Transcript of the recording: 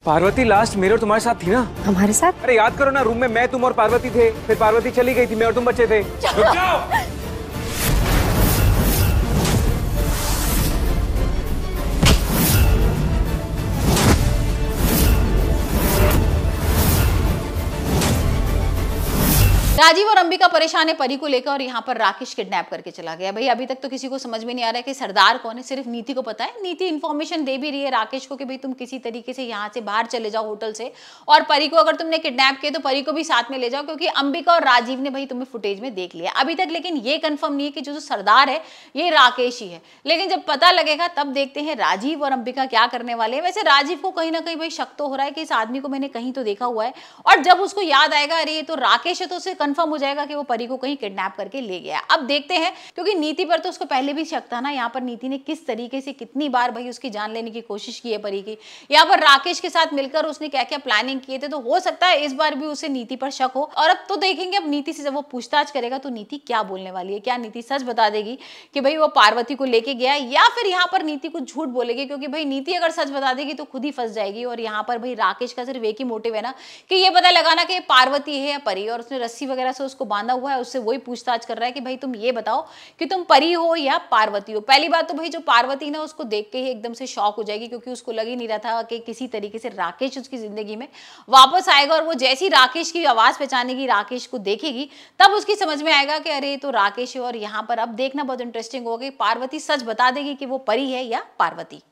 Parvati last मेरे और तुम्हारे साथ थी ना? हमारे साथ? अरे याद करो ना, रूम में मैं, तुम और पार्वती थे, फिर पार्वती चली गई थी, मैं और तुम बचे थे। रुक जाओ। राजीव और अंबिका परेशान है परी को लेकर और यहाँ पर राकेश किडनैप करके चला गया। भाई अभी तक तो किसी को समझ में नहीं आ रहा है कि सरदार कौन है, सिर्फ नीति को पता है। नीति इन्फॉर्मेशन दे भी रही है राकेश को कि भाई तुम किसी तरीके से यहाँ से बाहर चले जाओ होटल से, और परी को अगर तुमने किडनैप किया तो परी को भी साथ में ले जाओ, क्योंकि अंबिका और राजीव ने भाई तुम्हें फुटेज में देख लिया अभी तक। लेकिन ये कंफर्म नहीं है कि जो सरदार है ये राकेश ही है। लेकिन जब पता लगेगा तब देखते हैं राजीव और अंबिका क्या करने वाले हैं। वैसे राजीव को कहीं ना कहीं भाई शक तो हो रहा है कि इस आदमी को मैंने कहीं तो देखा हुआ है, और जब उसको याद आएगा अरे ये तो राकेश है, तो उसे कंफर्म हो जाएगा कि वो परी को कहीं किडनैप करके ले गया। अब देखते हैं, क्योंकि नीति पर तो उसको पहले भी शक था ना। यहाँ पर नीति ने किस तरीके से कितनी बार भाई उसकी जान लेने की कोशिश की है परी की। यहाँ पर राकेश के साथ मिलकर उसने क्या क्या प्लानिंग किए थे, तो हो सकता है इस बार भी उसे नीति पर शक हो। और अब तो देखेंगे अब नीति से जब वो पूछताछ करेगा तो नीति क्या बोलने वाली है। क्या नीति सच बता देगी कि भाई वो पार्वती को लेके गया, या फिर यहाँ पर नीति कुछ झूठ बोलेगी, क्योंकि भाई नीति अगर सच बता देगी तो खुद ही फंस जाएगी। और यहाँ पर भाई राकेश का सिर्फ एक ही मोटिव है ना कि ये पता लगाना कि पार्वती है या परी, और उसने रस्सी वगैरह से उसको बांधा हुआ है, उससे वही पूछताछ कर रहा है कि भाई तुम ये बताओ कि तुम परी हो या पार्वती हो। पहली बात तो भाई जो पार्वती ना उसको देख के ही एकदम से शॉक हो जाएगी, क्योंकि उसको लग ही नहीं रहा था कि किसी तरीके से राकेश उसकी जिंदगी में वापस आएगा। और वो जैसी राकेश की आवाज पहचानेगी, राकेश को देखेगी, तब उसकी समझ में आएगा कि अरे तो राकेश है। और यहाँ पर अब देखना बहुत इंटरेस्टिंग होगा कि पार्वती सच बता देगी कि वो परी है या पार्वती।